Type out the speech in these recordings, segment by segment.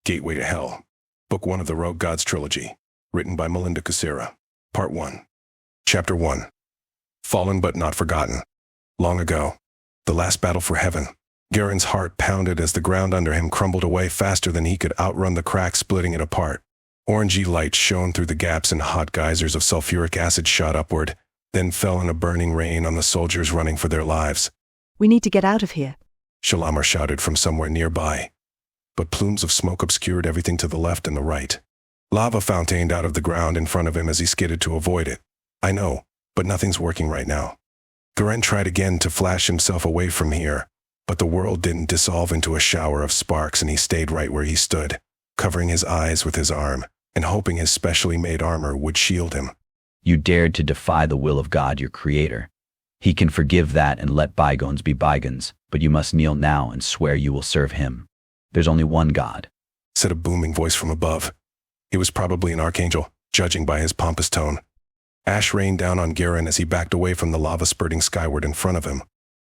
Gateway to Hell, Book 1 of the Rogue Gods Trilogy, written by Melinda Kucera. Part 1. Chapter 1. Fallen but not forgotten. Long ago, the last battle for heaven. Garen's heart pounded as the ground under him crumbled away faster than he could outrun the cracks splitting it apart. Orangey light shone through the gaps and hot geysers of sulfuric acid shot upward, then fell in a burning rain on the soldiers running for their lives. We need to get out of here. Shalamar shouted from somewhere nearby. But plumes of smoke obscured everything to the left and the right. Lava fountained out of the ground in front of him as he skidded to avoid it. I know, but nothing's working right now. Garen tried again to flash himself away from here, but the world didn't dissolve into a shower of sparks and he stayed right where he stood, covering his eyes with his arm and hoping his specially made armor would shield him. You dared to defy the will of God, your creator. He can forgive that and let bygones be bygones, but you must kneel now and swear you will serve him. There's only one God, said a booming voice from above. It was probably an archangel, judging by his pompous tone. Ash rained down on Garen as he backed away from the lava spurting skyward in front of him.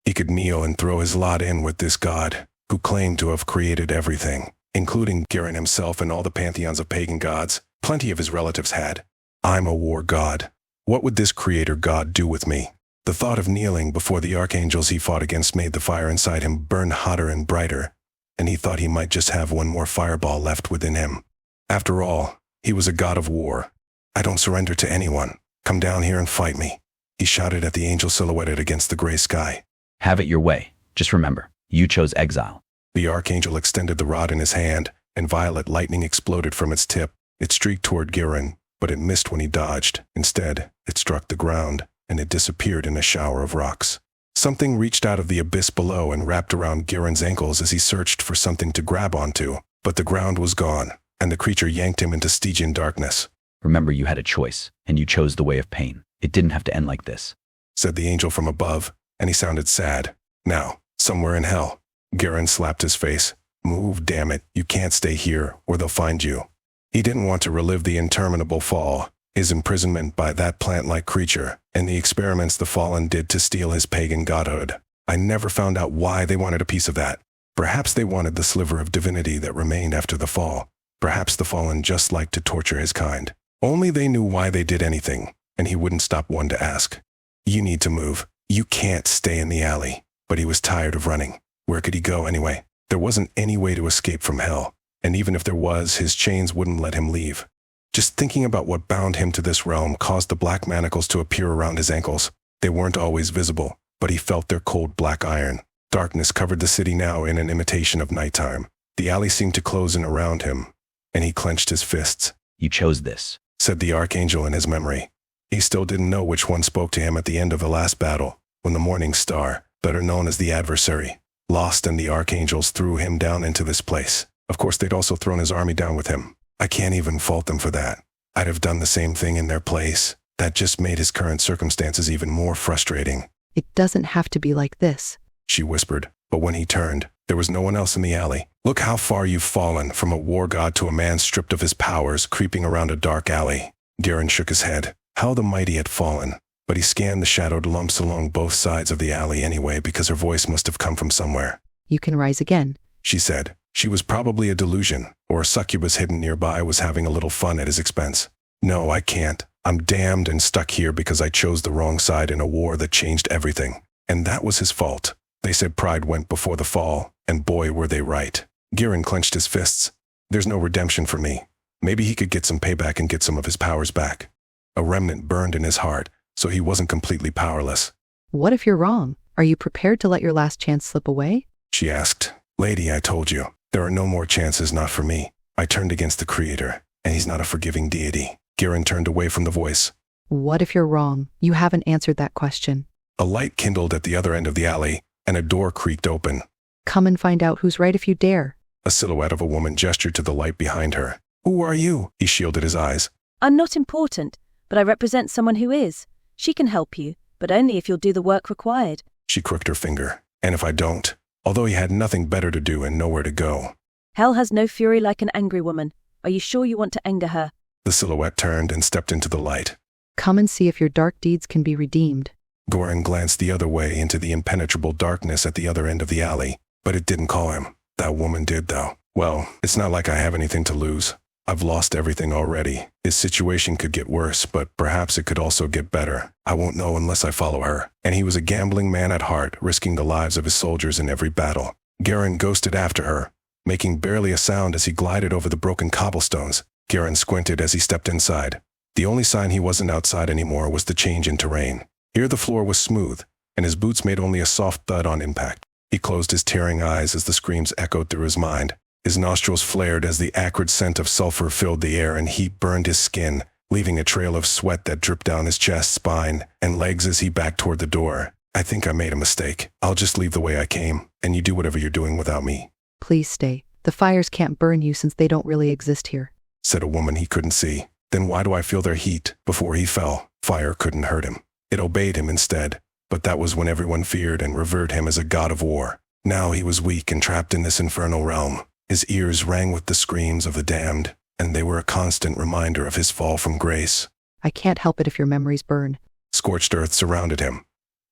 He could kneel and throw his lot in with this god, who claimed to have created everything, including Garen himself and all the pantheons of pagan gods. Plenty of his relatives had. I'm a war god. What would this creator god do with me? The thought of kneeling before the archangels he fought against made the fire inside him burn hotter and brighter, and he thought he might just have one more fireball left within him. After all, he was a god of war. I don't surrender to anyone. Come down here and fight me, he shouted at the angel silhouetted against the gray sky. Have it your way. Just remember, you chose exile. The archangel extended the rod in his hand, and violet lightning exploded from its tip. It streaked toward Garen, but it missed when he dodged. Instead, it struck the ground, and it disappeared in a shower of rocks. Something reached out of the abyss below and wrapped around Garen's ankles as he searched for something to grab onto, but the ground was gone, and the creature yanked him into Stygian darkness. Remember, you had a choice, and you chose the way of pain. It didn't have to end like this, said the angel from above, and he sounded sad. Now, somewhere in hell. Garen slapped his face. Move, damn it. You can't stay here, or they'll find you. He didn't want to relive the interminable fall, his imprisonment by that plant-like creature, and the experiments the fallen did to steal his pagan godhood. I never found out why they wanted a piece of that. Perhaps they wanted the sliver of divinity that remained after the fall. Perhaps the fallen just liked to torture his kind. Only they knew why they did anything, and he wouldn't stop one to ask. You need to move. You can't stay in the alley. But he was tired of running. Where could he go anyway? There wasn't any way to escape from hell, and even if there was, his chains wouldn't let him leave. Just thinking about what bound him to this realm caused the black manacles to appear around his ankles. They weren't always visible, but he felt their cold black iron. Darkness covered the city now in an imitation of nighttime. The alley seemed to close in around him, and he clenched his fists. You chose this, said the archangel in his memory. He still didn't know which one spoke to him at the end of the last battle, when the Morning Star, better known as the adversary, lost and the archangels threw him down into this place. Of course, they'd also thrown his army down with him. I can't even fault them for that. I'd have done the same thing in their place. That just made his current circumstances even more frustrating. It doesn't have to be like this, she whispered, but when he turned, there was no one else in the alley. Look how far you've fallen, from a war god to a man stripped of his powers, creeping around a dark alley. Garen shook his head. How the mighty had fallen. But he scanned the shadowed lumps along both sides of the alley anyway, because her voice must have come from somewhere. You can rise again, she said. She was probably a delusion, or a succubus hidden nearby was having a little fun at his expense. No, I can't. I'm damned and stuck here because I chose the wrong side in a war that changed everything. And that was his fault. They said pride went before the fall, and boy were they right. Garen clenched his fists. There's no redemption for me. Maybe he could get some payback and get some of his powers back. A remnant burned in his heart, so he wasn't completely powerless. What if you're wrong? Are you prepared to let your last chance slip away? She asked. Lady, I told you. There are no more chances, not for me. I turned against the Creator, and he's not a forgiving deity. Garen turned away from the voice. What if you're wrong? You haven't answered that question. A light kindled at the other end of the alley, and a door creaked open. Come and find out who's right if you dare. A silhouette of a woman gestured to the light behind her. Who are you? He shielded his eyes. I'm not important, but I represent someone who is. She can help you, but only if you'll do the work required. She crooked her finger. And if I don't? Although he had nothing better to do and nowhere to go. Hell has no fury like an angry woman. Are you sure you want to anger her? The silhouette turned and stepped into the light. Come and see if your dark deeds can be redeemed. Garen glanced the other way into the impenetrable darkness at the other end of the alley, but it didn't call him. That woman did, though. Well, it's not like I have anything to lose. I've lost everything already. His situation could get worse, but perhaps it could also get better. I won't know unless I follow her. And he was a gambling man at heart, risking the lives of his soldiers in every battle. Garen ghosted after her, making barely a sound as he glided over the broken cobblestones. Garen squinted as he stepped inside. The only sign he wasn't outside anymore was the change in terrain. Here the floor was smooth, and his boots made only a soft thud on impact. He closed his tearing eyes as the screams echoed through his mind. His nostrils flared as the acrid scent of sulfur filled the air and heat burned his skin, leaving a trail of sweat that dripped down his chest, spine, and legs as he backed toward the door. I think I made a mistake. I'll just leave the way I came, and you do whatever you're doing without me. Please stay. The fires can't burn you since they don't really exist here, said a woman he couldn't see. Then why do I feel their heat? Before he fell, fire couldn't hurt him. It obeyed him instead, but that was when everyone feared and revered him as a god of war. Now he was weak and trapped in this infernal realm. His ears rang with the screams of the damned, and they were a constant reminder of his fall from grace. I can't help it if your memories burn. Scorched earth surrounded him.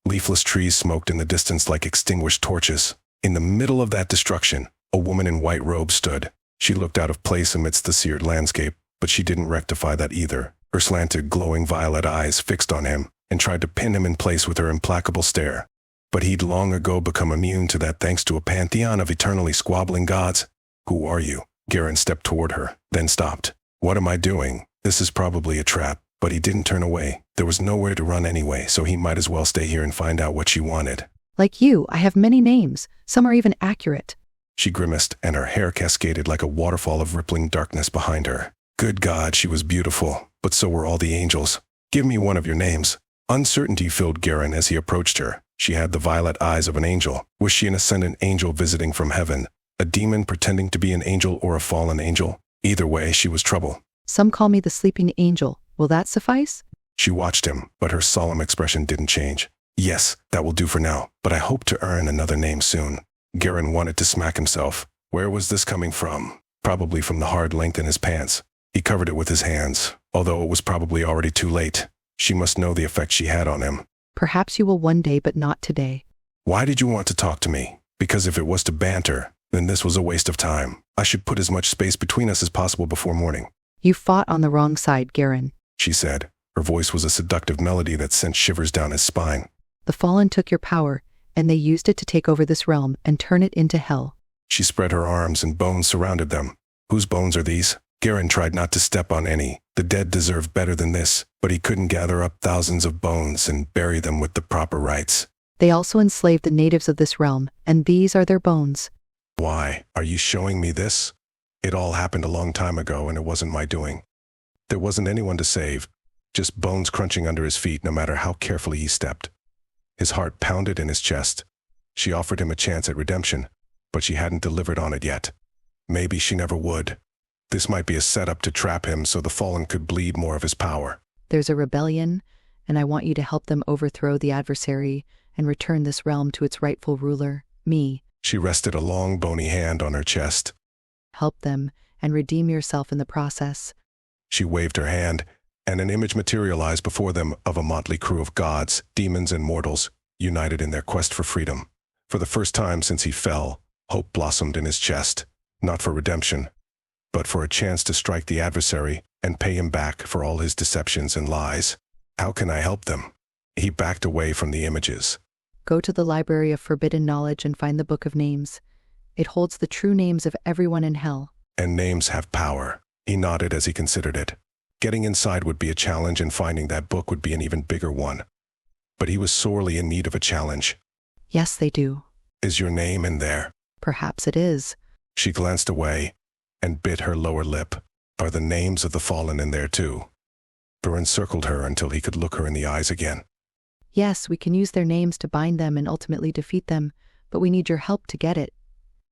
Leafless trees smoked in the distance like extinguished torches. In the middle of that destruction, a woman in white robes stood. She looked out of place amidst the seared landscape, but she didn't rectify that either. Her slanted, glowing violet eyes fixed on him and tried to pin him in place with her implacable stare. But he'd long ago become immune to that thanks to a pantheon of eternally squabbling gods. Who are you? Garen stepped toward her, then stopped. What am I doing? This is probably a trap. But he didn't turn away. There was nowhere to run anyway, so he might as well stay here and find out what she wanted. Like you, I have many names. Some are even accurate. She grimaced, and her hair cascaded like a waterfall of rippling darkness behind her. Good God, she was beautiful, but so were all the angels. Give me one of your names. Uncertainty filled Garen as he approached her. She had the violet eyes of an angel. Was she an ascendant angel visiting from heaven? A demon pretending to be an angel or a fallen angel? Either way, she was trouble. Some call me the sleeping angel. Will that suffice? She watched him, but her solemn expression didn't change. Yes, that will do for now, but I hope to earn another name soon. Garen wanted to smack himself. Where was this coming from? Probably from the hard length in his pants. He covered it with his hands, although it was probably already too late. She must know the effect she had on him. Perhaps you will one day, but not today. Why did you want to talk to me? Because if it was to banter, then this was a waste of time. I should put as much space between us as possible before morning. You fought on the wrong side, Garen, she said. Her voice was a seductive melody that sent shivers down his spine. The Fallen took your power, and they used it to take over this realm and turn it into hell. She spread her arms and bones surrounded them. Whose bones are these? Garen tried not to step on any. The dead deserved better than this, but he couldn't gather up thousands of bones and bury them with the proper rites. They also enslaved the natives of this realm, and these are their bones. Why are you showing me this? It all happened a long time ago, and it wasn't my doing. There wasn't anyone to save, just bones crunching under his feet no matter how carefully he stepped. His heart pounded in his chest. She offered him a chance at redemption, but she hadn't delivered on it yet. Maybe she never would. This might be a setup to trap him so the Fallen could bleed more of his power. There's a rebellion, and I want you to help them overthrow the adversary and return this realm to its rightful ruler, me. She rested a long, bony hand on her chest. Help them and redeem yourself in the process. She waved her hand, and an image materialized before them of a motley crew of gods, demons, and mortals, united in their quest for freedom. For the first time since he fell, hope blossomed in his chest, not for redemption, but for a chance to strike the adversary and pay him back for all his deceptions and lies. How can I help them? He backed away from the images. Go to the Library of Forbidden Knowledge and find the Book of Names. It holds the true names of everyone in hell. And names have power. He nodded as he considered it. Getting inside would be a challenge, and finding that book would be an even bigger one. But he was sorely in need of a challenge. Yes, they do. Is your name in there? Perhaps it is. She glanced away and bit her lower lip. Are the names of the Fallen in there too? Burin circled her until he could look her in the eyes again. Yes, we can use their names to bind them and ultimately defeat them, but we need your help to get it.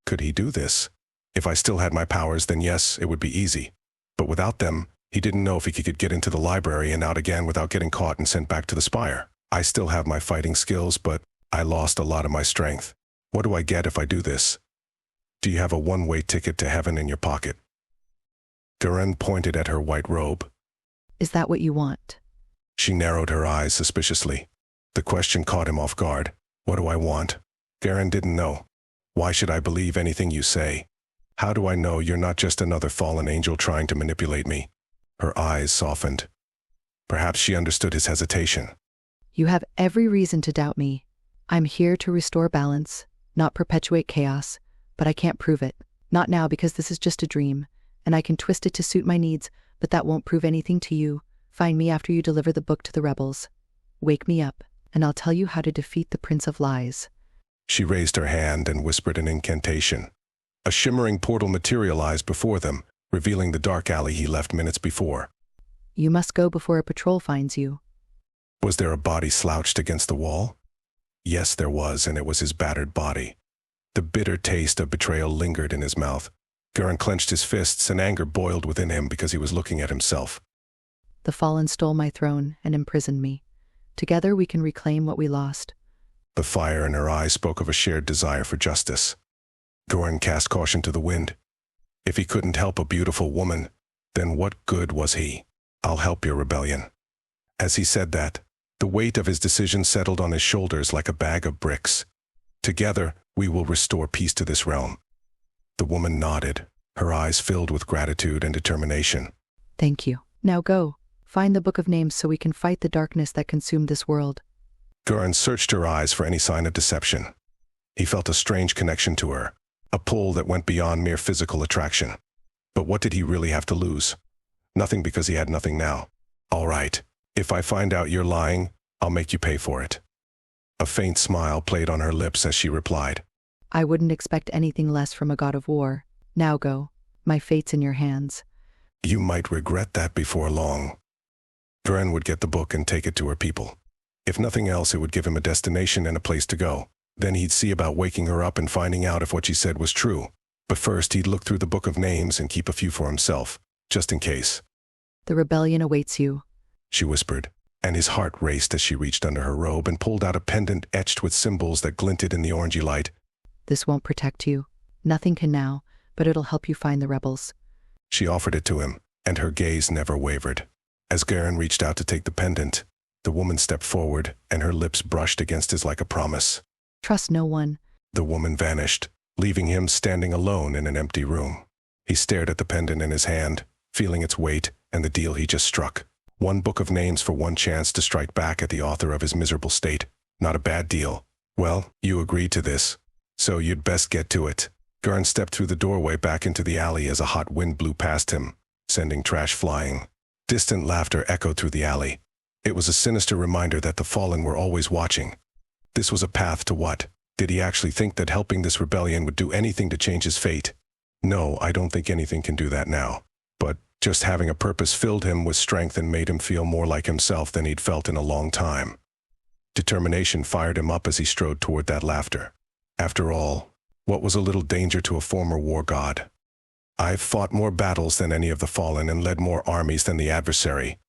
Could he do this? If I still had my powers, then yes, it would be easy. But without them, he didn't know if he could get into the library and out again without getting caught and sent back to the spire. I still have my fighting skills, but I lost a lot of my strength. What do I get if I do this? Do you have a one-way ticket to heaven in your pocket? Garen pointed at her white robe. Is that what you want? She narrowed her eyes suspiciously. The question caught him off guard. What do I want? Garen didn't know. Why should I believe anything you say? How do I know you're not just another fallen angel trying to manipulate me? Her eyes softened. Perhaps she understood his hesitation. You have every reason to doubt me. I'm here to restore balance, not perpetuate chaos, but I can't prove it. Not now, because this is just a dream, and I can twist it to suit my needs, but that won't prove anything to you. Find me after you deliver the book to the rebels. Wake me up, and I'll tell you how to defeat the Prince of Lies. She raised her hand and whispered an incantation. A shimmering portal materialized before them, revealing the dark alley he left minutes before. You must go before a patrol finds you. Was there a body slouched against the wall? Yes, there was, and it was his battered body. The bitter taste of betrayal lingered in his mouth. Garen clenched his fists, and anger boiled within him because he was looking at himself. The fallen stole my throne and imprisoned me. Together we can reclaim what we lost. The fire in her eyes spoke of a shared desire for justice. Garen cast caution to the wind. If he couldn't help a beautiful woman, then what good was he? I'll help your rebellion. As he said that, the weight of his decision settled on his shoulders like a bag of bricks. Together, we will restore peace to this realm. The woman nodded, her eyes filled with gratitude and determination. Thank you. Now go. Find the Book of Names so we can fight the darkness that consumed this world. Garen searched her eyes for any sign of deception. He felt a strange connection to her, a pull that went beyond mere physical attraction. But what did he really have to lose? Nothing, because he had nothing now. All right, if I find out you're lying, I'll make you pay for it. A faint smile played on her lips as she replied. I wouldn't expect anything less from a god of war. Now go. My fate's in your hands. You might regret that before long. Garen would get the book and take it to her people. If nothing else, it would give him a destination and a place to go. Then he'd see about waking her up and finding out if what she said was true. But first, he'd look through the Book of Names and keep a few for himself, just in case. The rebellion awaits you, she whispered, and his heart raced as she reached under her robe and pulled out a pendant etched with symbols that glinted in the orangey light. This won't protect you. Nothing can now, but it'll help you find the rebels. She offered it to him, and her gaze never wavered. As Garen reached out to take the pendant, the woman stepped forward, and her lips brushed against his like a promise. Trust no one. The woman vanished, leaving him standing alone in an empty room. He stared at the pendant in his hand, feeling its weight and the deal he just struck. One book of names for one chance to strike back at the author of his miserable state. Not a bad deal. Well, you agreed to this, so you'd best get to it. Garen stepped through the doorway back into the alley as a hot wind blew past him, sending trash flying. Distant laughter echoed through the alley. It was a sinister reminder that the fallen were always watching. This was a path to what? Did he actually think that helping this rebellion would do anything to change his fate? No, I don't think anything can do that now. But just having a purpose filled him with strength and made him feel more like himself than he'd felt in a long time. Determination fired him up as he strode toward that laughter. After all, what was a little danger to a former war god? I've fought more battles than any of the fallen and led more armies than the adversary.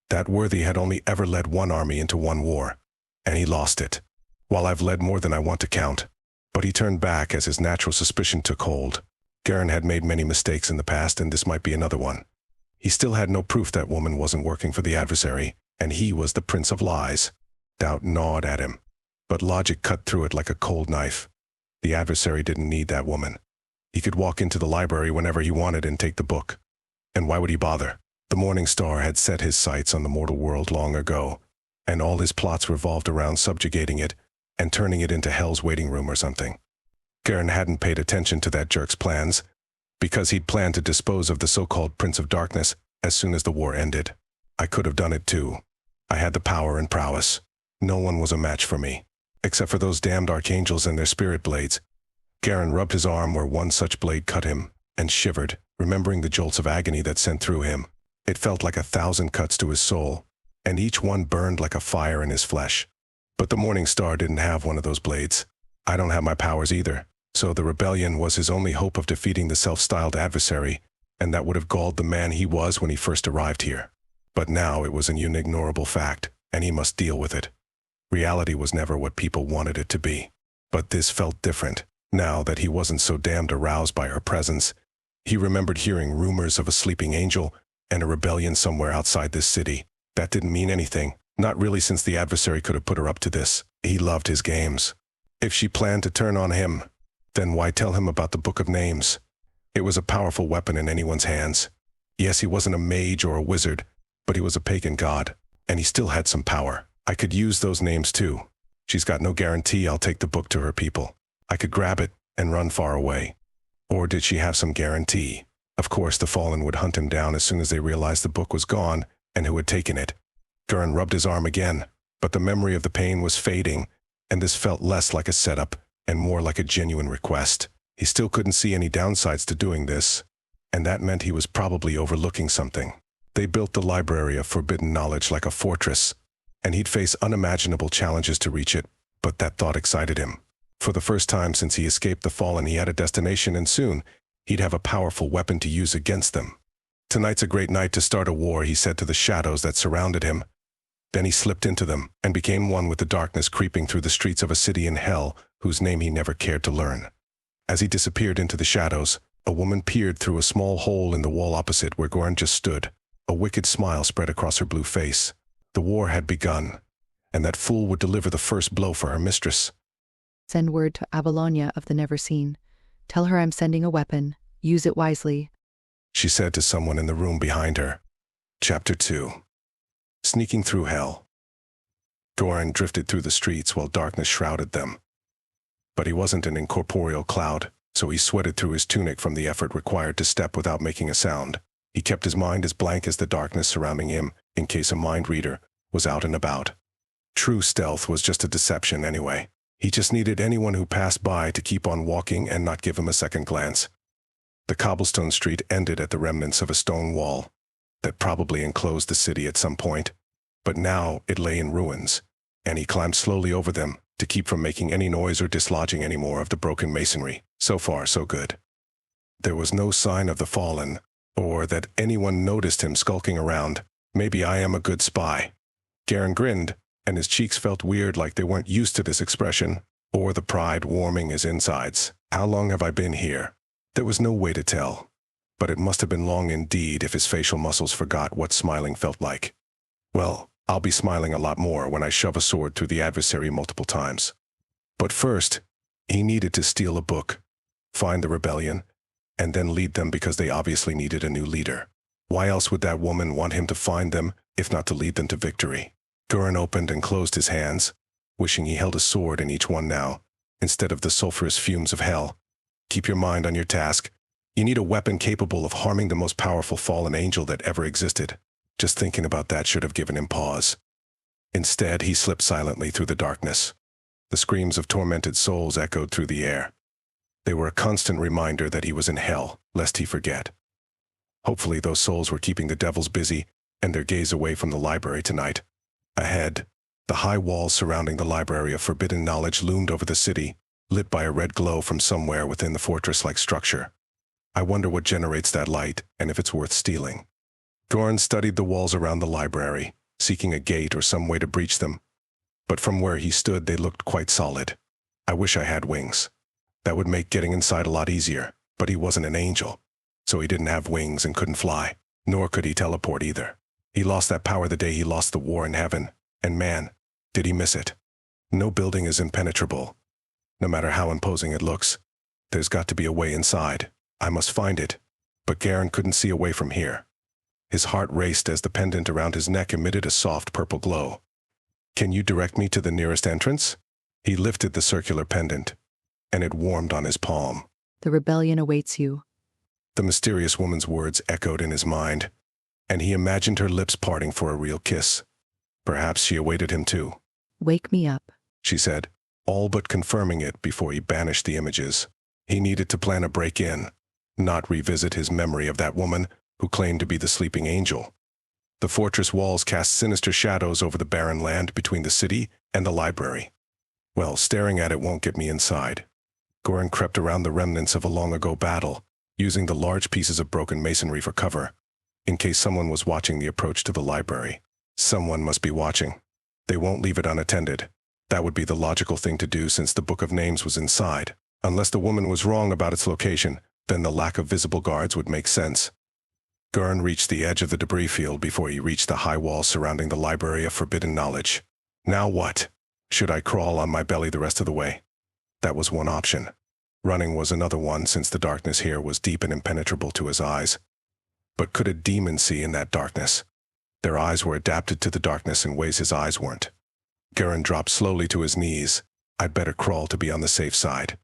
That worthy had only ever led one army into one war, and he lost it. While I've led more than I want to count. But he turned back as his natural suspicion took hold. Garen had made many mistakes in the past, and this might be another one. He still had no proof that woman wasn't working for the adversary, and he was the Prince of Lies. Doubt gnawed at him, but logic cut through it like a cold knife. The adversary didn't need that woman. He could walk into the library whenever he wanted and take the book. And why would he bother? The Morning Star had set his sights on the mortal world long ago, and all his plots revolved around subjugating it and turning it into Hell's waiting room or something. Garen hadn't paid attention to that jerk's plans, because he'd planned to dispose of the so-called Prince of Darkness as soon as the war ended. I could have done it too. I had the power and prowess. No one was a match for me, except for those damned archangels and their spirit blades. Garen rubbed his arm where one such blade cut him, and shivered, remembering the jolts of agony that sent through him. It felt like 1,000 cuts to his soul, and each one burned like a fire in his flesh. But the Morning Star didn't have one of those blades. I don't have my powers either, so the rebellion was his only hope of defeating the self-styled adversary, and that would have galled the man he was when he first arrived here. But now it was an inignorable fact, and he must deal with it. Reality was never what people wanted it to be. But this felt different, now that he wasn't so damned aroused by her presence. He remembered hearing rumors of a sleeping angel and a rebellion somewhere outside this city. That didn't mean anything, not really, since the adversary could have put her up to this. He loved his games. If she planned to turn on him, then why tell him about the Book of Names? It was a powerful weapon in anyone's hands. Yes, he wasn't a mage or a wizard, but he was a pagan god, and he still had some power. I could use those names too. She's got no guarantee I'll take the book to her people. I could grab it and run far away. Or did she have some guarantee? Of course, the Fallen would hunt him down as soon as they realized the book was gone and who had taken it. Gurren rubbed his arm again, but the memory of the pain was fading, and this felt less like a setup and more like a genuine request. He still couldn't see any downsides to doing this, and that meant he was probably overlooking something. They built the Library of Forbidden Knowledge like a fortress, and he'd face unimaginable challenges to reach it, but that thought excited him. For the first time since he escaped the Fallen, he had a destination, and soon he'd have a powerful weapon to use against them. Tonight's a great night to start a war, he said to the shadows that surrounded him. Then he slipped into them and became one with the darkness creeping through the streets of a city in hell whose name he never cared to learn. As he disappeared into the shadows, a woman peered through a small hole in the wall opposite where Gurren just stood. A wicked smile spread across her blue face. The war had begun, and that fool would deliver the first blow for her mistress. Send word to Avalonia of the Neverseen. Tell her I'm sending a weapon. Use it wisely, She said to someone in the room behind her. Chapter 2. Sneaking through hell. Gurren drifted through the streets while darkness shrouded them. But he wasn't an incorporeal cloud, so he sweated through his tunic from the effort required to step without making a sound. He kept his mind as blank as the darkness surrounding him, in case a mind reader was out and about. True stealth was just a deception anyway. He just needed anyone who passed by to keep on walking and not give him a second glance. The cobblestone street ended at the remnants of a stone wall that probably enclosed the city at some point, but now it lay in ruins, and he climbed slowly over them to keep from making any noise or dislodging any more of the broken masonry. So far, so good. There was no sign of the Fallen, or that anyone noticed him skulking around. Maybe I am a good spy. Gurren grinned, and his cheeks felt weird, like they weren't used to this expression, or the pride warming his insides. How long have I been here? There was no way to tell, but it must have been long indeed if his facial muscles forgot what smiling felt like. Well, I'll be smiling a lot more when I shove a sword through the adversary multiple times. But first, he needed to steal a book, find the rebellion, and then lead them because they obviously needed a new leader. Why else would that woman want him to find them, if not to lead them to victory? Gurren opened and closed his hands, wishing he held a sword in each one now, instead of the sulfurous fumes of hell. Keep your mind on your task. You need a weapon capable of harming the most powerful fallen angel that ever existed. Just thinking about that should have given him pause. Instead, he slipped silently through the darkness. The screams of tormented souls echoed through the air. They were a constant reminder that he was in hell, lest he forget. Hopefully those souls were keeping the devils busy and their gaze away from the library tonight. Ahead, the high walls surrounding the Library of Forbidden Knowledge loomed over the city, lit by a red glow from somewhere within the fortress-like structure. I wonder what generates that light, and if it's worth stealing. Gurren studied the walls around the library, seeking a gate or some way to breach them. But from where he stood, they looked quite solid. I wish I had wings. That would make getting inside a lot easier, but he wasn't an angel, so he didn't have wings and couldn't fly, nor could he teleport either. He lost that power the day he lost the war in heaven, and man, did he miss it. No building is impenetrable. No matter how imposing it looks, there's got to be a way inside. I must find it, but Gurren couldn't see a way from here. His heart raced as the pendant around his neck emitted a soft purple glow. Can you direct me to the nearest entrance? He lifted the circular pendant, and it warmed on his palm. The rebellion awaits you. The mysterious woman's words echoed in his mind, and he imagined her lips parting for a real kiss. Perhaps she awaited him too. Wake me up, She said, all but confirming it before he banished the images. He needed to plan a break-in, not revisit his memory of that woman who claimed to be the sleeping angel. The fortress walls cast sinister shadows over the barren land between the city and the library. Well, staring at it won't get me inside. Gurren crept around the remnants of a long-ago battle, using the large pieces of broken masonry for cover, in case someone was watching the approach to the library. Someone must be watching. They won't leave it unattended. That would be the logical thing to do since the Book of Names was inside. Unless the woman was wrong about its location, then the lack of visible guards would make sense. Gurren reached the edge of the debris field before he reached the high wall surrounding the Library of Forbidden Knowledge. Now what? Should I crawl on my belly the rest of the way? That was one option. Running was another one since the darkness here was deep and impenetrable to his eyes. But could a demon see in that darkness? Their eyes were adapted to the darkness in ways his eyes weren't. Garen dropped slowly to his knees. I'd better crawl to be on the safe side.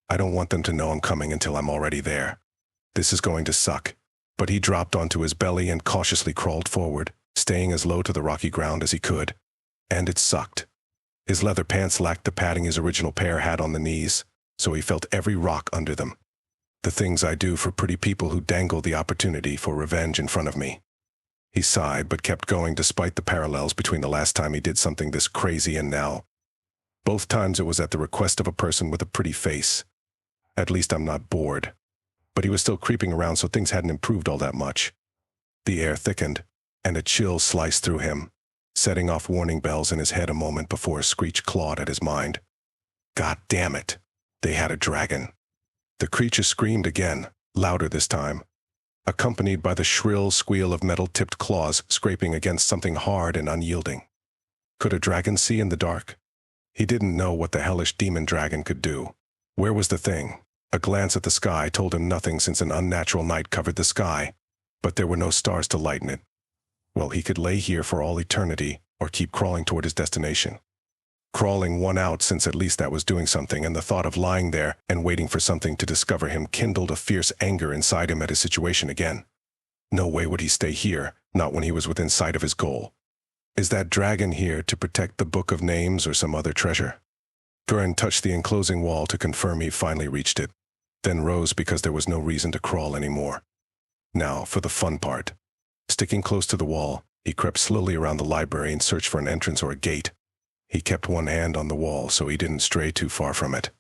I don't want them to know I'm coming until I'm already there. This is going to suck. But he dropped onto his belly and cautiously crawled forward, staying as low to the rocky ground as he could. And it sucked. His leather pants lacked the padding his original pair had on the knees, so he felt every rock under them. The things I do for pretty people who dangle the opportunity for revenge in front of me. He sighed but kept going despite the parallels between the last time he did something this crazy and now. Both times it was at the request of a person with a pretty face. At least I'm not bored. But he was still creeping around, so things hadn't improved all that much. The air thickened, and a chill sliced through him, setting off warning bells in his head a moment before a screech clawed at his mind. God damn it! They had a dragon. The creature screamed again, louder this time, accompanied by the shrill squeal of metal-tipped claws scraping against something hard and unyielding. Could a dragon see in the dark? He didn't know what the hellish demon dragon could do. Where was the thing? A glance at the sky told him nothing since an unnatural night covered the sky, but there were no stars to lighten it. Well, he could lay here for all eternity, or keep crawling toward his destination. Crawling won out since at least that was doing something, and the thought of lying there and waiting for something to discover him kindled a fierce anger inside him at his situation again. No way would he stay here, not when he was within sight of his goal. Is that dragon here to protect the Book of Names or some other treasure? Garen touched the enclosing wall to confirm he finally reached it, then rose because there was no reason to crawl anymore. Now, for the fun part. Sticking close to the wall, he crept slowly around the library in search for an entrance or a gate. He kept one hand on the wall so he didn't stray too far from it.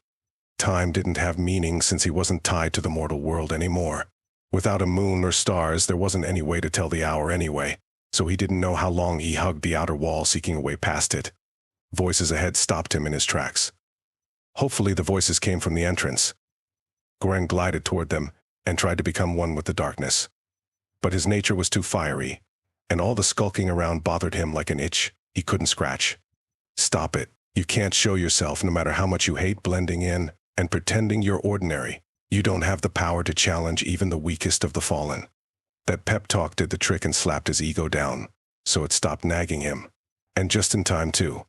Time didn't have meaning since he wasn't tied to the mortal world anymore. Without a moon or stars, there wasn't any way to tell the hour anyway, so he didn't know how long he hugged the outer wall seeking a way past it. Voices ahead stopped him in his tracks. Hopefully the voices came from the entrance. Garen glided toward them and tried to become one with the darkness. But his nature was too fiery, and all the skulking around bothered him like an itch he couldn't scratch. Stop it. You can't show yourself no matter how much you hate blending in and pretending you're ordinary. You don't have the power to challenge even the weakest of the fallen. That pep talk did the trick and slapped his ego down, so it stopped nagging him. And just in time, too.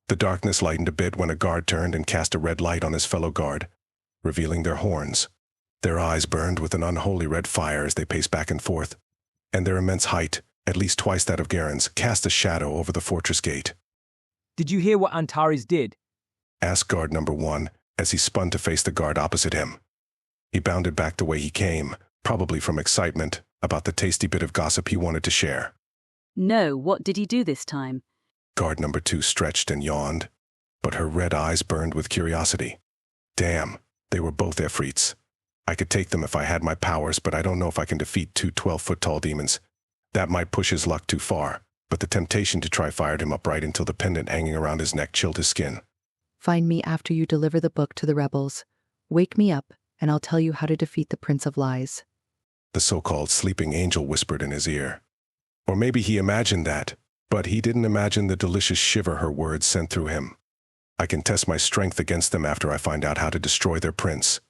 The darkness lightened a bit when a guard turned and cast a red light on his fellow guard, revealing their horns. Their eyes burned with an unholy red fire as they paced back and forth, and their immense height, at least twice that of Garen's, cast a shadow over the fortress gate. Did you hear what Antares did? Asked guard number 1 as he spun to face the guard opposite him. He bounded back the way he came, probably from excitement about the tasty bit of gossip he wanted to share. No, what did he do this time? Guard number 2 stretched and yawned, but her red eyes burned with curiosity. Damn, they were both Efreets. I could take them if I had my powers, but I don't know if I can defeat 2 12-foot-tall demons. That might push his luck too far, but the temptation to try fired him upright until the pendant hanging around his neck chilled his skin. Find me after you deliver the book to the rebels. Wake me up, and I'll tell you how to defeat the Prince of Lies. The so-called sleeping angel whispered in his ear. Or maybe he imagined that, but he didn't imagine the delicious shiver her words sent through him. I can test my strength against them after I find out how to destroy their prince.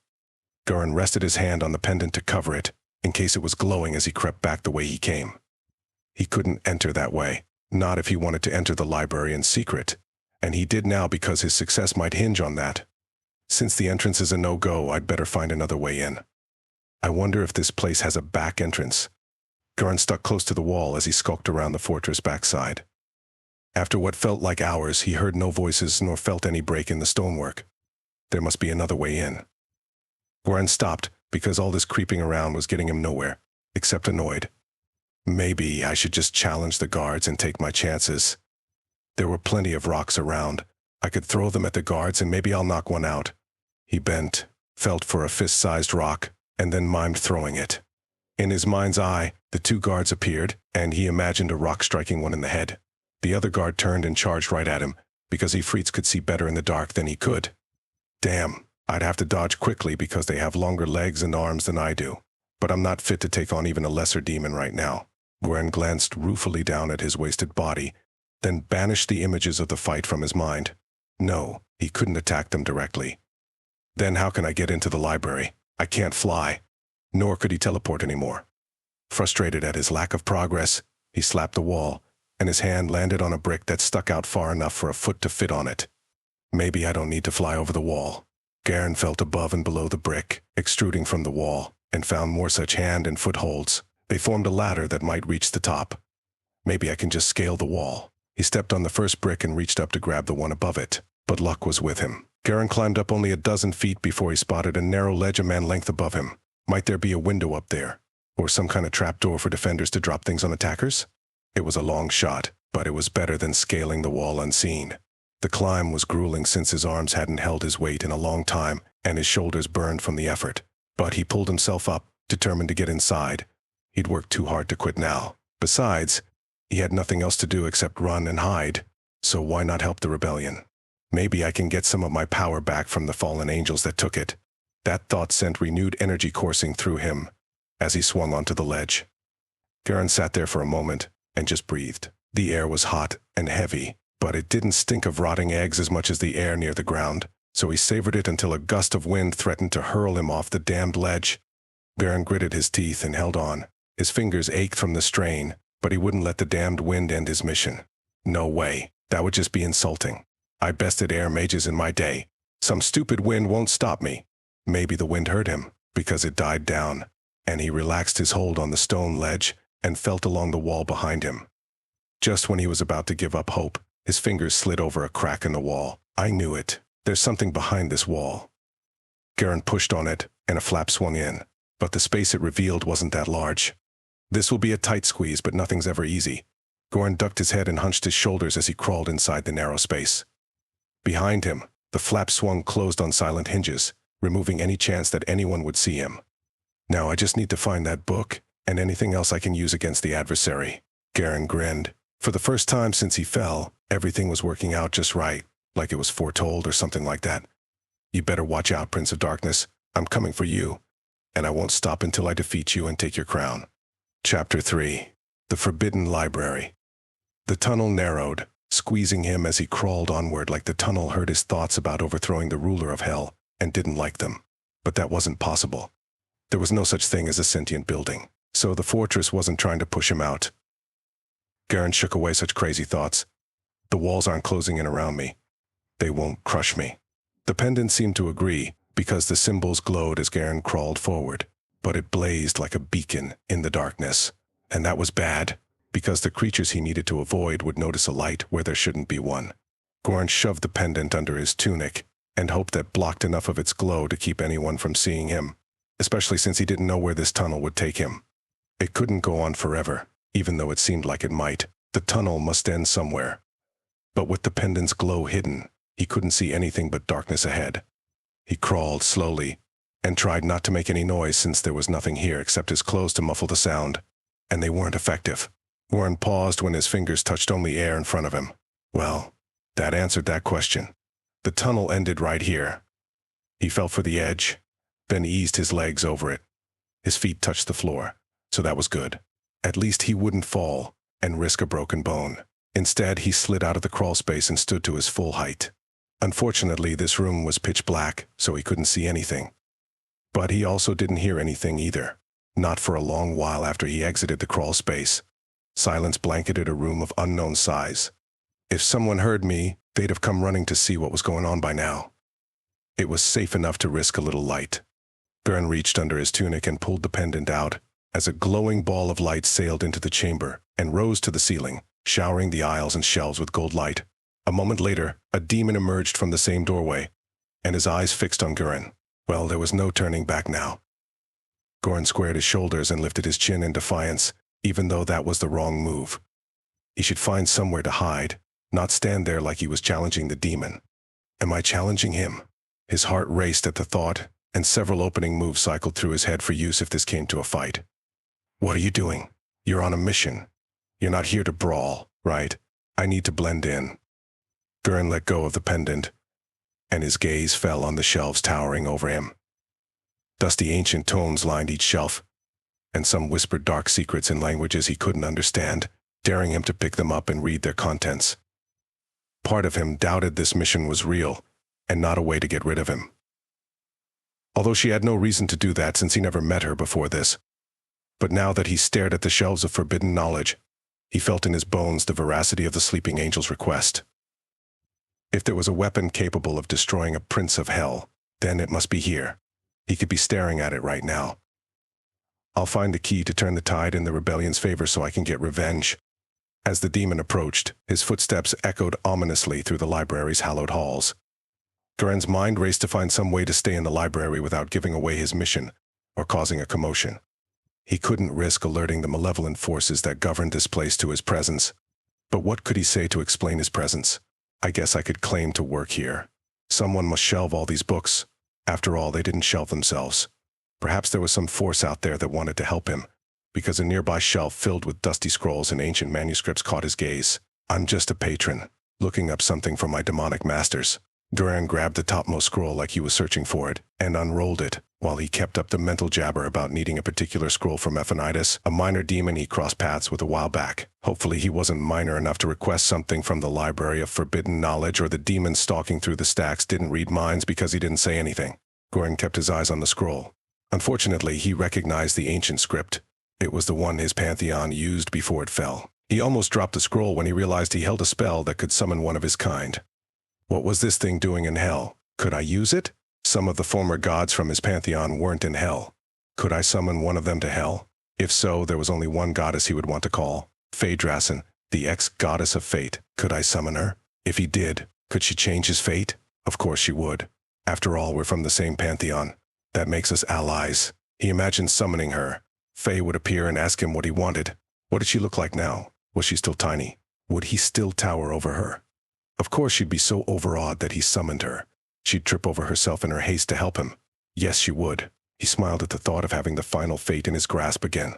Garen rested his hand on the pendant to cover it, in case it was glowing as he crept back the way he came. He couldn't enter that way, not if he wanted to enter the library in secret, and he did now because his success might hinge on that. Since the entrance is a no-go, I'd better find another way in. I wonder if this place has a back entrance. Garen stuck close to the wall as he skulked around the fortress backside. After what felt like hours, he heard no voices nor felt any break in the stonework. There must be another way in. Garen stopped because all this creeping around was getting him nowhere, except annoyed. Maybe I should just challenge the guards and take my chances. There were plenty of rocks around. I could throw them at the guards and maybe I'll knock one out. He bent, felt for a fist-sized rock, and then mimed throwing it. In his mind's eye, the 2 guards appeared, and he imagined a rock striking one in the head. The other guard turned and charged right at him, because Efreets could see better in the dark than he could. Damn, I'd have to dodge quickly because they have longer legs and arms than I do. But I'm not fit to take on even a lesser demon right now. Garen glanced ruefully down at his wasted body, then banished the images of the fight from his mind. No, he couldn't attack them directly. Then how can I get into the library? I can't fly. Nor could he teleport anymore. Frustrated at his lack of progress, he slapped the wall, and his hand landed on a brick that stuck out far enough for a foot to fit on it. Maybe I don't need to fly over the wall. Garen felt above and below the brick, extruding from the wall, and found more such hand and footholds. They formed a ladder that might reach the top. Maybe I can just scale the wall. He stepped on the first brick and reached up to grab the one above it, but luck was with him. Garen climbed up only a dozen feet before he spotted a narrow ledge a man length above him. Might there be a window up there? Or some kind of trapdoor for defenders to drop things on attackers? It was a long shot, but it was better than scaling the wall unseen. The climb was grueling since his arms hadn't held his weight in a long time, and his shoulders burned from the effort. But he pulled himself up, determined to get inside. He'd worked too hard to quit now. Besides, he had nothing else to do except run and hide, so why not help the rebellion? Maybe I can get some of my power back from the fallen angels that took it. That thought sent renewed energy coursing through him as he swung onto the ledge. Garen sat there for a moment and just breathed. The air was hot and heavy, but it didn't stink of rotting eggs as much as the air near the ground, so he savored it until a gust of wind threatened to hurl him off the damned ledge. Garen gritted his teeth and held on. His fingers ached from the strain, but he wouldn't let the damned wind end his mission. No way. That would just be insulting. I bested air mages in my day. Some stupid wind won't stop me. Maybe the wind hurt him, because it died down, and he relaxed his hold on the stone ledge and felt along the wall behind him. Just when he was about to give up hope, his fingers slid over a crack in the wall. I knew it. There's something behind this wall. Garen pushed on it, and a flap swung in, but the space it revealed wasn't that large. This will be a tight squeeze, but nothing's ever easy. Garen ducked his head and hunched his shoulders as he crawled inside the narrow space. Behind him, the flap swung closed on silent hinges, removing any chance that anyone would see him. Now I just need to find that book, and anything else I can use against the adversary. Garen grinned. For the first time since he fell, everything was working out just right, like it was foretold or something like that. You better watch out, Prince of Darkness. I'm coming for you, and I won't stop until I defeat you and take your crown. Chapter 3. The Forbidden Library. The tunnel narrowed, squeezing him as he crawled onward like the tunnel heard his thoughts about overthrowing the ruler of hell and didn't like them. But that wasn't possible. There was no such thing as a sentient building, so the fortress wasn't trying to push him out. Garen shook away such crazy thoughts. The walls aren't closing in around me. They won't crush me. The pendant seemed to agree, because the symbols glowed as Garen crawled forward, but it blazed like a beacon in the darkness. And that was bad, because the creatures he needed to avoid would notice a light where there shouldn't be one. Garen shoved the pendant under his tunic, and hoped that blocked enough of its glow to keep anyone from seeing him, especially since he didn't know where this tunnel would take him. It couldn't go on forever, even though it seemed like it might. The tunnel must end somewhere. But with the pendant's glow hidden, he couldn't see anything but darkness ahead. He crawled slowly, and tried not to make any noise since there was nothing here except his clothes to muffle the sound, and they weren't effective. Warren paused when his fingers touched only air in front of him. Well, that answered that question. The tunnel ended right here. He felt for the edge, then eased his legs over it. His feet touched the floor, so that was good. At least he wouldn't fall and risk a broken bone. Instead, he slid out of the crawl space and stood to his full height. Unfortunately, this room was pitch black, so he couldn't see anything. But he also didn't hear anything either. Not for a long while after he exited the crawl space. Silence blanketed a room of unknown size. If someone heard me, they'd have come running to see what was going on by now. It was safe enough to risk a little light. Garen reached under his tunic and pulled the pendant out, as a glowing ball of light sailed into the chamber and rose to the ceiling, showering the aisles and shelves with gold light. A moment later, a demon emerged from the same doorway, and his eyes fixed on Garen. Well, there was no turning back now. Garen squared his shoulders and lifted his chin in defiance, even though that was the wrong move. He should find somewhere to hide, not stand there like he was challenging the demon. Am I challenging him? His heart raced at the thought, and several opening moves cycled through his head for use if this came to a fight. What are you doing? You're on a mission. You're not here to brawl, right? I need to blend in. Garen let go of the pendant, and his gaze fell on the shelves towering over him. Dusty ancient tomes lined each shelf, and some whispered dark secrets in languages he couldn't understand, daring him to pick them up and read their contents. Part of him doubted this mission was real, and not a way to get rid of him. although she had no reason to do that since he never met her before this. But now that he stared at the shelves of forbidden knowledge, he felt in his bones the veracity of the sleeping angel's request. If there was a weapon capable of destroying a prince of hell, then it must be here. He could be staring at it right now. I'll find the key to turn the tide in the rebellion's favor so I can get revenge. As the demon approached, his footsteps echoed ominously through the library's hallowed halls. Garen's mind raced to find some way to stay in the library without giving away his mission or causing a commotion. He couldn't risk alerting the malevolent forces that governed this place to his presence. But what could he say to explain his presence? I guess I could claim to work here. Someone must shelve all these books. After all, they didn't shelve themselves. Perhaps there was some force out there that wanted to help him, because a nearby shelf filled with dusty scrolls and ancient manuscripts caught his gaze. I'm just a patron, looking up something from my demonic masters. Duran grabbed the topmost scroll like he was searching for it, and unrolled it, while he kept up the mental jabber about needing a particular scroll from Ephanitis, a minor demon he crossed paths with a while back. Hopefully he wasn't minor enough to request something from the Library of Forbidden Knowledge, or the demon stalking through the stacks didn't read minds because he didn't say anything. Goran kept his eyes on the scroll. Unfortunately, he recognized the ancient script. It was the one his pantheon used before it fell. He almost dropped the scroll when he realized he held a spell that could summon one of his kind. What was this thing doing in hell? Could I use it? Some of the former gods from his pantheon weren't in hell. Could I summon one of them to hell? If so, there was only one goddess he would want to call, Phaedrasin, the ex-goddess of fate. Could I summon her? If he did, could she change his fate? Of course she would. After all, we're from the same pantheon. That makes us allies. He imagined summoning her. Faye would appear and ask him what he wanted. What did she look like now? Was she still tiny? Would he still tower over her? Of course she'd be so overawed that he summoned her. She'd trip over herself in her haste to help him. Yes, she would. He smiled at the thought of having the final fate in his grasp again.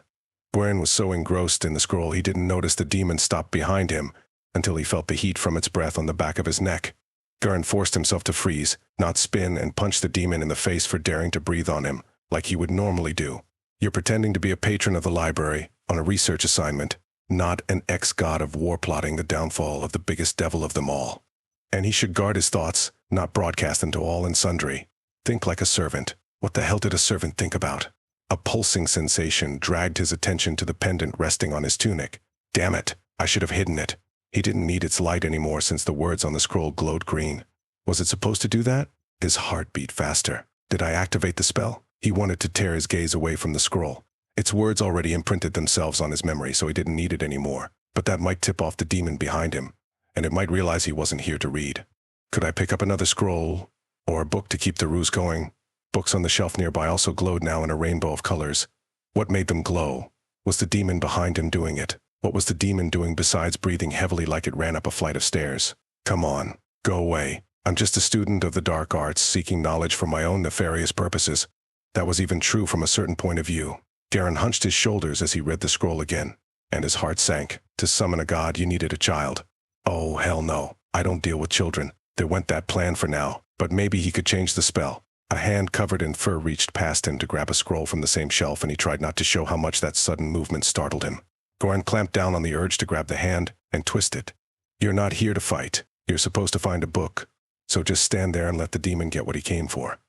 Goran was so engrossed in the scroll he didn't notice the demon stop behind him until he felt the heat from its breath on the back of his neck. Goran forced himself to freeze, not spin, and punch the demon in the face for daring to breathe on him, like he would normally do. You're pretending to be a patron of the library, on a research assignment, not an ex-god of war plotting the downfall of the biggest devil of them all. And he should guard his thoughts, not broadcast them to all and sundry. Think like a servant. What the hell did a servant think about? A pulsing sensation dragged his attention to the pendant resting on his tunic. Damn it, I should have hidden it. He didn't need its light anymore since the words on the scroll glowed green. Was it supposed to do that? His heart beat faster. Did I activate the spell? He wanted to tear his gaze away from the scroll. Its words already imprinted themselves on his memory, so he didn't need it anymore. But that might tip off the demon behind him, and it might realize he wasn't here to read. Could I pick up another scroll, or a book to keep the ruse going? Books on the shelf nearby also glowed now in a rainbow of colors. What made them glow? Was the demon behind him doing it? What was the demon doing besides breathing heavily like it ran up a flight of stairs? Come on, go away. I'm just a student of the dark arts seeking knowledge for my own nefarious purposes. That was even true from a certain point of view. Garan hunched his shoulders as he read the scroll again, and his heart sank. To summon a god, you needed a child. Oh, hell no. I don't deal with children. There went that plan for now, but maybe he could change the spell. A hand covered in fur reached past him to grab a scroll from the same shelf, and he tried not to show how much that sudden movement startled him. Goran clamped down on the urge to grab the hand and twist it. You're not here to fight. You're supposed to find a book. So just stand there and let the demon get what he came for.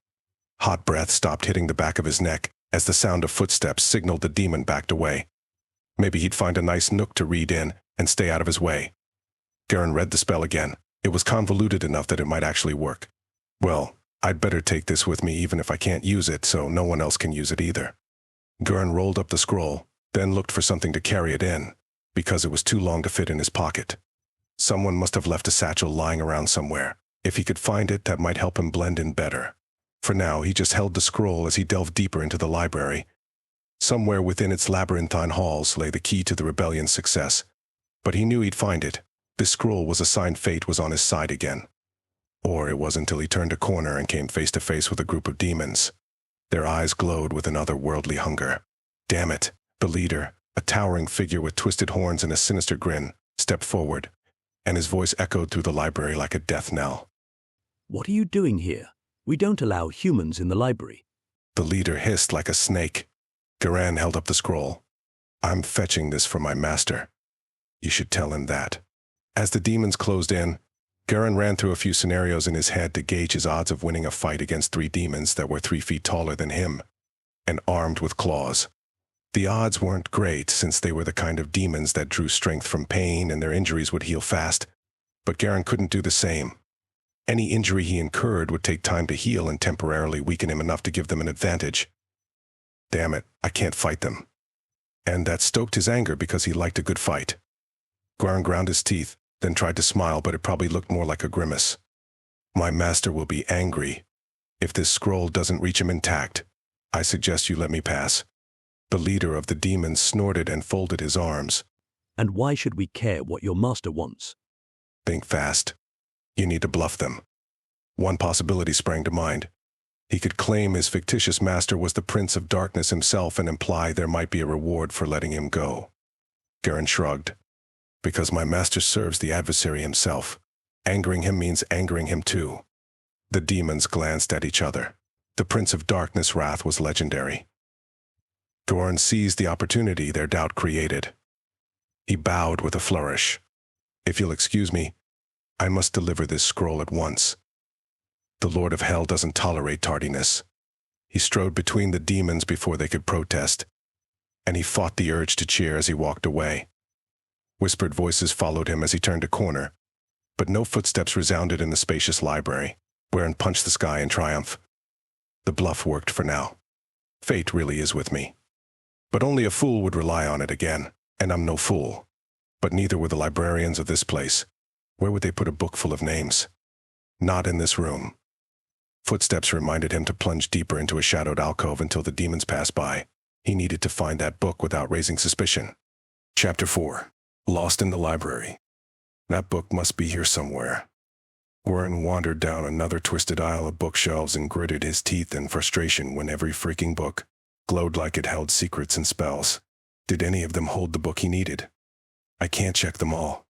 Hot breath stopped hitting the back of his neck as the sound of footsteps signaled the demon backed away. Maybe he'd find a nice nook to read in and stay out of his way. Garan read the spell again. It was convoluted enough that it might actually work. Well, I'd better take this with me even if I can't use it, so no one else can use it either. Garan rolled up the scroll, then looked for something to carry it in, because it was too long to fit in his pocket. Someone must have left a satchel lying around somewhere. If he could find it, that might help him blend in better. For now, he just held the scroll as he delved deeper into the library. Somewhere within its labyrinthine halls lay the key to the rebellion's success, but he knew he'd find it. This scroll was a sign fate was on his side again. Or it was until he turned a corner and came face to face with a group of demons. Their eyes glowed with an otherworldly hunger. Damn it! The leader, a towering figure with twisted horns and a sinister grin, stepped forward, and his voice echoed through the library like a death knell. What are you doing here? We don't allow humans in the library. The leader hissed like a snake. Garan held up the scroll. I'm fetching this from my master. You should tell him that. As the demons closed in, Garen ran through a few scenarios in his head to gauge his odds of winning a fight against 3 demons that were 3 feet taller than him and armed with claws. The odds weren't great since they were the kind of demons that drew strength from pain and their injuries would heal fast, but Garen couldn't do the same. Any injury he incurred would take time to heal and temporarily weaken him enough to give them an advantage. Damn it, I can't fight them. And that stoked his anger because he liked a good fight. Garen ground his teeth, then tried to smile, but it probably looked more like a grimace. My master will be angry. If this scroll doesn't reach him intact, I suggest you let me pass. The leader of the demons snorted and folded his arms. And why should we care what your master wants? Think fast. You need to bluff them. One possibility sprang to mind. He could claim his fictitious master was the Prince of Darkness himself and imply there might be a reward for letting him go. Garen shrugged. Because my master serves the adversary himself. Angering him means angering him too. The demons glanced at each other. The Prince of Darkness' wrath was legendary. Garen seized the opportunity their doubt created. He bowed with a flourish. If you'll excuse me, I must deliver this scroll at once. The Lord of Hell doesn't tolerate tardiness. He strode between the demons before they could protest, and he fought the urge to cheer as he walked away. Whispered voices followed him as he turned a corner, but no footsteps resounded in the spacious library. Garen punched the sky in triumph. The bluff worked for now. Fate really is with me. But only a fool would rely on it again, and I'm no fool. But neither were the librarians of this place. Where would they put a book full of names? Not in this room. Footsteps reminded him to plunge deeper into a shadowed alcove until the demons passed by. He needed to find that book without raising suspicion. Chapter 4. Lost in the library. That book must be here somewhere. Garen wandered down another twisted aisle of bookshelves and gritted his teeth in frustration when every freaking book glowed like it held secrets and spells. Did any of them hold the book he needed? I can't check them all.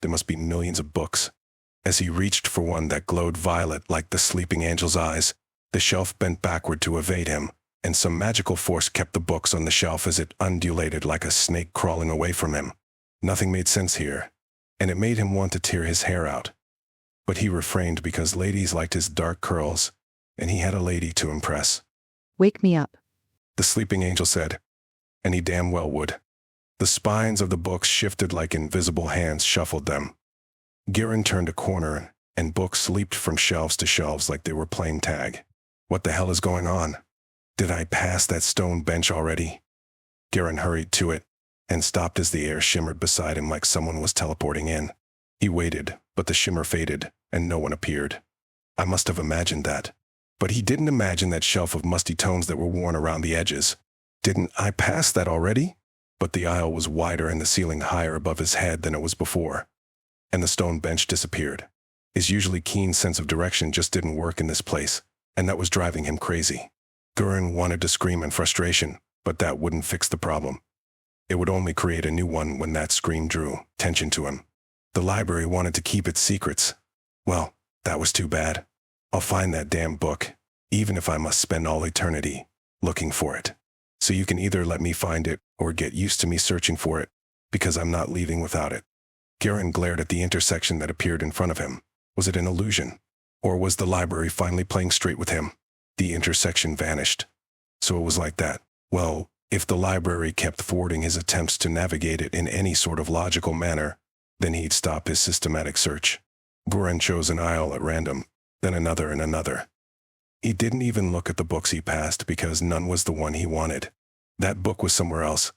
There must be millions of books. As he reached for one that glowed violet like the sleeping angel's eyes, the shelf bent backward to evade him, and some magical force kept the books on the shelf as it undulated like a snake crawling away from him. Nothing made sense here, and it made him want to tear his hair out. But he refrained because ladies liked his dark curls, and he had a lady to impress. Wake me up. The sleeping angel said, and he damn well would. The spines of the books shifted like invisible hands shuffled them. Garen turned a corner, and books leaped from shelves to shelves like they were playing tag. What the hell is going on? Did I pass that stone bench already? Garen hurried to it, and stopped as the air shimmered beside him like someone was teleporting in. He waited, but the shimmer faded, and no one appeared. I must have imagined that. But he didn't imagine that shelf of musty tomes that were worn around the edges. Didn't I pass that already? But the aisle was wider and the ceiling higher above his head than it was before. And the stone bench disappeared. His usually keen sense of direction just didn't work in this place, and that was driving him crazy. Garen wanted to scream in frustration, but that wouldn't fix the problem. It would only create a new one when that scream drew tension to him. The library wanted to keep its secrets. Well, that was too bad. I'll find that damn book, even if I must spend all eternity looking for it. So you can either let me find it or get used to me searching for it, because I'm not leaving without it. Garen glared at the intersection that appeared in front of him. Was it an illusion? Or was the library finally playing straight with him? The intersection vanished. So it was like that. Well, if the library kept thwarting his attempts to navigate it in any sort of logical manner, then he'd stop his systematic search. Garen chose an aisle at random, then another and another. He didn't even look at the books he passed because none was the one he wanted. That book was somewhere else,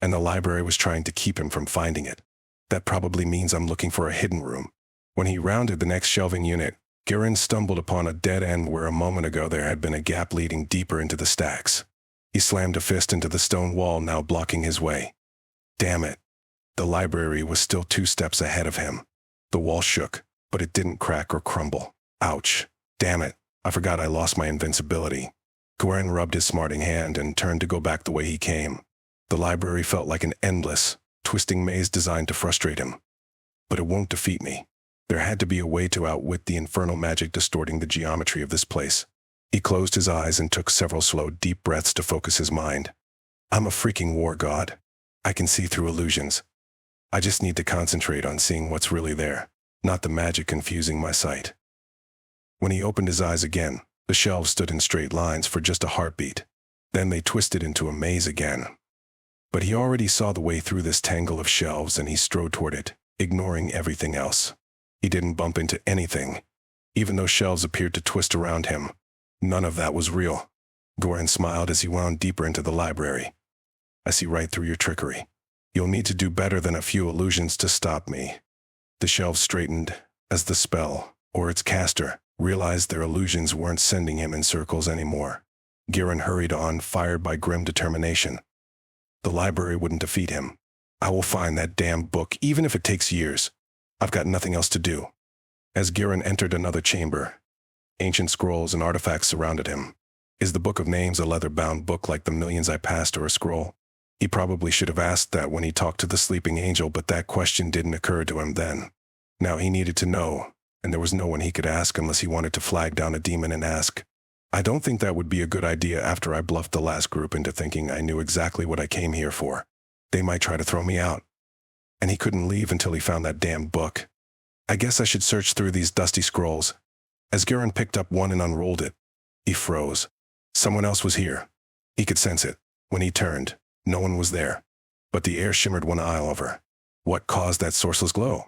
and the library was trying to keep him from finding it. That probably means I'm looking for a hidden room. When he rounded the next shelving unit, Garen stumbled upon a dead end where a moment ago there had been a gap leading deeper into the stacks. He slammed a fist into the stone wall now blocking his way. Damn it. The library was still 2 steps ahead of him. The wall shook, but it didn't crack or crumble. Ouch. Damn it. I forgot I lost my invincibility. Garen rubbed his smarting hand and turned to go back the way he came. The library felt like an endless, twisting maze designed to frustrate him. But it won't defeat me. There had to be a way to outwit the infernal magic distorting the geometry of this place. He closed his eyes and took several slow, deep breaths to focus his mind. I'm a freaking war god. I can see through illusions. I just need to concentrate on seeing what's really there. not the magic confusing my sight. When he opened his eyes again, the shelves stood in straight lines for just a heartbeat. Then they twisted into a maze again. But he already saw the way through this tangle of shelves and he strode toward it, ignoring everything else. He didn't bump into anything. Even though shelves appeared to twist around him, none of that was real. Goran smiled as he wound deeper into the library. I see right through your trickery. You'll need to do better than a few illusions to stop me. The shelves straightened as the spell, or its caster, realized their illusions weren't sending him in circles anymore. Goran hurried on, fired by grim determination. The library wouldn't defeat him. I will find that damn book, even if it takes years. I've got nothing else to do. As Goran entered another chamber, ancient scrolls and artifacts surrounded him. Is the Book of Names a leather-bound book like the millions I passed, or a scroll? He probably should have asked that when he talked to the sleeping angel, but that question didn't occur to him then. Now he needed to know, and there was no one he could ask unless he wanted to flag down a demon and ask. I don't think that would be a good idea after I bluffed the last group into thinking I knew exactly what I came here for. They might try to throw me out. And he couldn't leave until he found that damn book. I guess I should search through these dusty scrolls. As Goran picked up one and unrolled it, he froze. Someone else was here. He could sense it. When he turned, no one was there. But the air shimmered one aisle over. What caused that sourceless glow?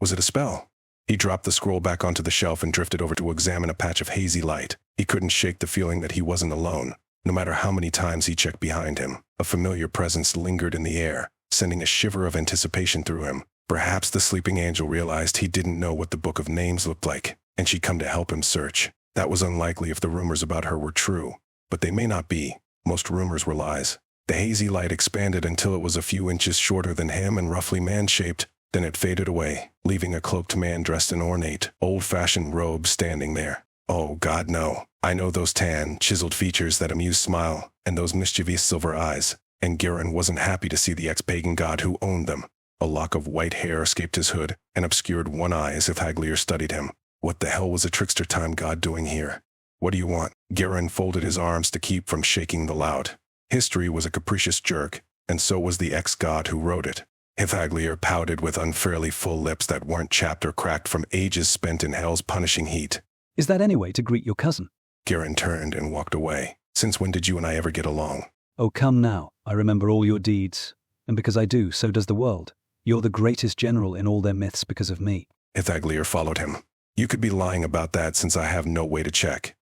Was it a spell? He dropped the scroll back onto the shelf and drifted over to examine a patch of hazy light. He couldn't shake the feeling that he wasn't alone. No matter how many times he checked behind him, a familiar presence lingered in the air, sending a shiver of anticipation through him. Perhaps the sleeping angel realized he didn't know what the Book of Names looked like, and she'd come to help him search. That was unlikely if the rumors about her were true, but they may not be. Most rumors were lies. The hazy light expanded until it was a few inches shorter than him and roughly man-shaped. Then it faded away, leaving a cloaked man dressed in ornate, old-fashioned robes standing there. Oh, God, no. I know those tan, chiseled features, that amused smile, and those mischievous silver eyes. And Goran wasn't happy to see the ex-pagan god who owned them. A lock of white hair escaped his hood and obscured one eye as if Haglier studied him. What the hell was a trickster-time god doing here? What do you want? Goran folded his arms to keep from shaking the loud. History was a capricious jerk, and so was the ex-god who wrote it. Haglier pouted with unfairly full lips that weren't chapped or cracked from ages spent in hell's punishing heat. Is that any way to greet your cousin? Goran turned and walked away. Since when did you and I ever get along? Oh, come now. I remember all your deeds. And because I do, so does the world. You're the greatest general in all their myths because of me. Haglier followed him. You could be lying about that since I have no way to check.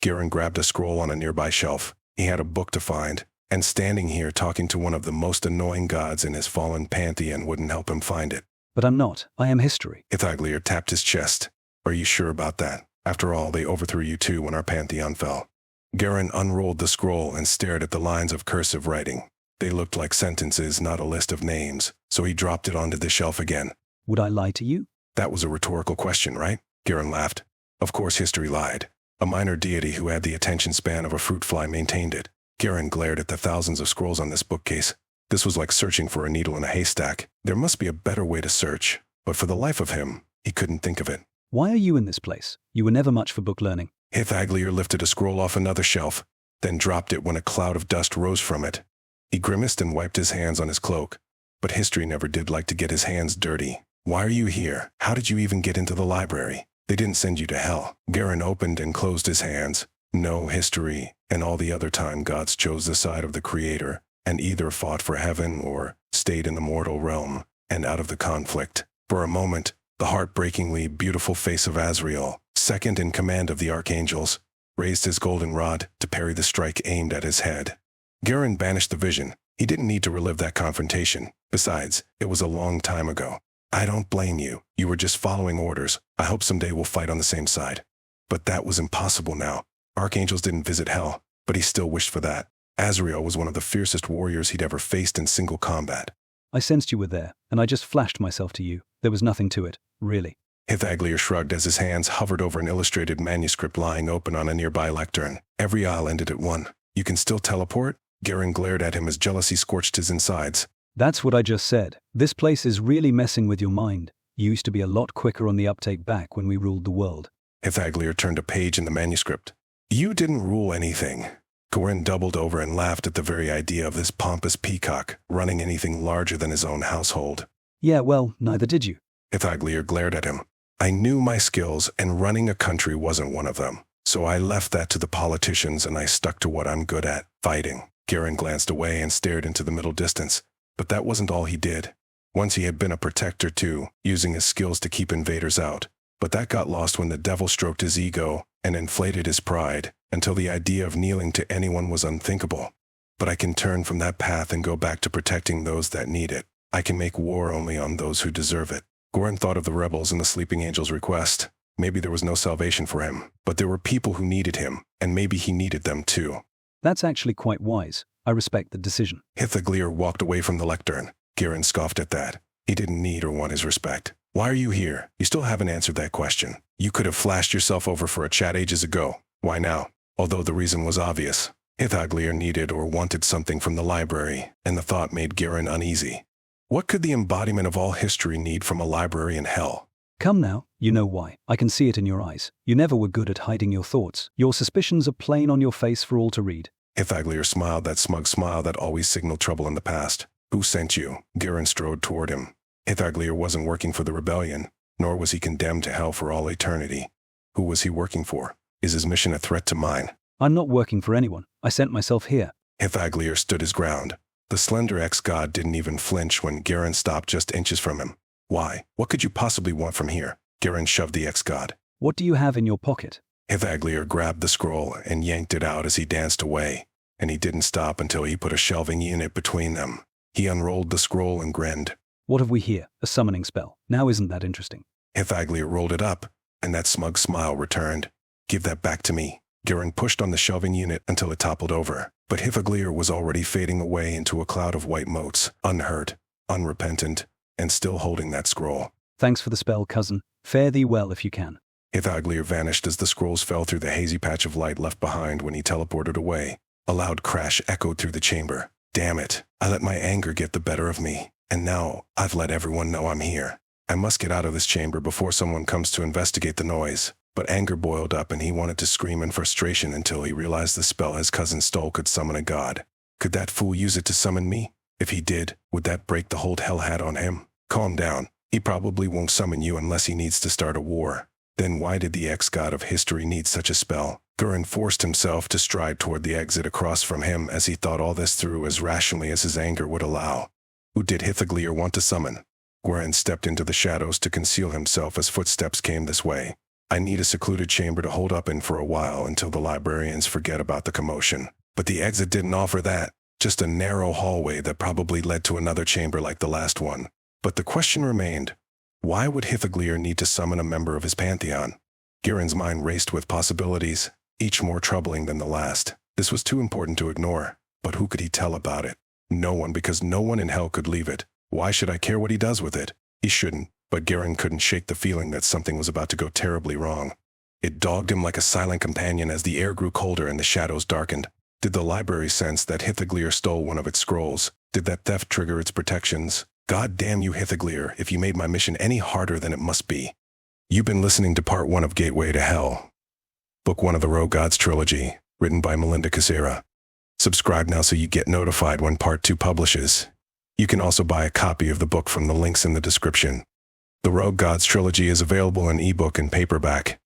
Goran grabbed a scroll on a nearby shelf. He had a book to find, and standing here talking to one of the most annoying gods in his fallen pantheon wouldn't help him find it. But I'm not. I am history. Haglier tapped his chest. Are you sure about that? After all, they overthrew you too when our pantheon fell. Goran unrolled the scroll and stared at the lines of cursive writing. They looked like sentences, not a list of names, so he dropped it onto the shelf again. Would I lie to you? That was a rhetorical question, right? Goran laughed. Of course history lied. A minor deity who had the attention span of a fruit fly maintained it. Goran glared at the thousands of scrolls on this bookcase. This was like searching for a needle in a haystack. There must be a better way to search, but for the life of him, he couldn't think of it. Why are you in this place? You were never much for book learning. Haglier lifted a scroll off another shelf, then dropped it when a cloud of dust rose from it. He grimaced and wiped his hands on his cloak. But history never did like to get his hands dirty. Why are you here? How did you even get into the library? They didn't send you to hell. Goran opened and closed his hands. No, history and all the other time gods chose the side of the Creator and either fought for heaven or stayed in the mortal realm and out of the conflict. For a moment, the heartbreakingly beautiful face of Azrael, second in command of the archangels, raised his golden rod to parry the strike aimed at his head. Goran banished the vision. He didn't need to relive that confrontation. Besides, it was a long time ago. I don't blame you. You were just following orders. I hope someday we'll fight on the same side. But that was impossible now. Archangels didn't visit hell, but he still wished for that. Azrael was one of the fiercest warriors he'd ever faced in single combat. I sensed you were there, and I just flashed myself to you. There was nothing to it, really. Haglier shrugged as his hands hovered over an illustrated manuscript lying open on a nearby lectern. Every aisle ended at one. You can still teleport? Goran glared at him as jealousy scorched his insides. That's what I just said. This place is really messing with your mind. You used to be a lot quicker on the uptake back when we ruled the world. Haglier turned a page in the manuscript. You didn't rule anything. Goran doubled over and laughed at the very idea of this pompous peacock running anything larger than his own household. Yeah, well, neither did you. Haglier glared at him. I knew my skills, and running a country wasn't one of them. So I left that to the politicians and I stuck to what I'm good at, fighting. Garen glanced away and stared into the middle distance. But that wasn't all he did. Once he had been a protector too, using his skills to keep invaders out. But that got lost when the devil stroked his ego and inflated his pride, until the idea of kneeling to anyone was unthinkable. But I can turn from that path and go back to protecting those that need it. I can make war only on those who deserve it. Goran thought of the rebels and the sleeping angel's request. Maybe there was no salvation for him, but there were people who needed him, and maybe he needed them too. That's actually quite wise. I respect the decision. Hithaglier walked away from the lectern. Garen scoffed at that. He didn't need or want his respect. Why are you here? You still haven't answered that question. You could have flashed yourself over for a chat ages ago. Why now? Although the reason was obvious. Hithaglier needed or wanted something from the library, and the thought made Garen uneasy. What could the embodiment of all history need from a library in hell? Come now, you know why. I can see it in your eyes. You never were good at hiding your thoughts. Your suspicions are plain on your face for all to read. Hithaglier smiled that smug smile that always signaled trouble in the past. Who sent you? Garen strode toward him. Hithaglier wasn't working for the rebellion, nor was he condemned to hell for all eternity. Who was he working for? Is his mission a threat to mine? I'm not working for anyone. I sent myself here. Hithaglier stood his ground. The slender ex-god didn't even flinch when Garen stopped just inches from him. Why? What could you possibly want from here? Garen shoved the ex-god. What do you have in your pocket? Hithaglier grabbed the scroll and yanked it out as he danced away, and he didn't stop until he put a shelving unit between them. He unrolled the scroll and grinned. What have we here? A summoning spell. Now isn't that interesting? Hithaglier rolled it up, and that smug smile returned. Give that back to me. Garen pushed on the shelving unit until it toppled over, but Hithaglier was already fading away into a cloud of white motes, unhurt, unrepentant, and still holding that scroll. Thanks for the spell, cousin. Fare thee well if you can. Hithaglier vanished as the scrolls fell through the hazy patch of light left behind when he teleported away. A loud crash echoed through the chamber. Damn it, I let my anger get the better of me, and now I've let everyone know I'm here. I must get out of this chamber before someone comes to investigate the noise. But anger boiled up and he wanted to scream in frustration until he realized the spell his cousin stole could summon a god. Could that fool use it to summon me? If he did, would that break the hold hell had on him? Calm down. He probably won't summon you unless he needs to start a war. Then why did the ex-god of history need such a spell? Garen forced himself to stride toward the exit across from him as he thought all this through as rationally as his anger would allow. Who did Hithaglier want to summon? Garen stepped into the shadows to conceal himself as footsteps came this way. I need a secluded chamber to hold up in for a while until the librarians forget about the commotion. But the exit didn't offer that, just a narrow hallway that probably led to another chamber like the last one. But the question remained, why would Hithaglier need to summon a member of his pantheon? Garen's mind raced with possibilities, each more troubling than the last. This was too important to ignore, but who could he tell about it? No one, because no one in hell could leave it. Why should I care what he does with it? He shouldn't. But Garen couldn't shake the feeling that something was about to go terribly wrong. It dogged him like a silent companion as the air grew colder and the shadows darkened. Did the library sense that Hithaglier stole one of its scrolls? Did that theft trigger its protections? God damn you, Hithaglier, if you made my mission any harder than it must be. You've been listening to Part 1 of Gateway to Hell, Book 1 of the Rogue Gods Trilogy, written by Melinda Casera. Subscribe now so you get notified when Part 2 publishes. You can also buy a copy of the book from the links in the description. The Rogue Gods Trilogy is available in ebook and paperback.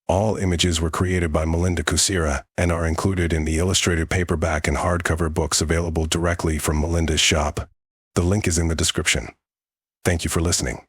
All images were created by Melinda Casera and are included in the illustrated paperback and hardcover books available directly from Melinda's shop. The link is in the description. Thank you for listening.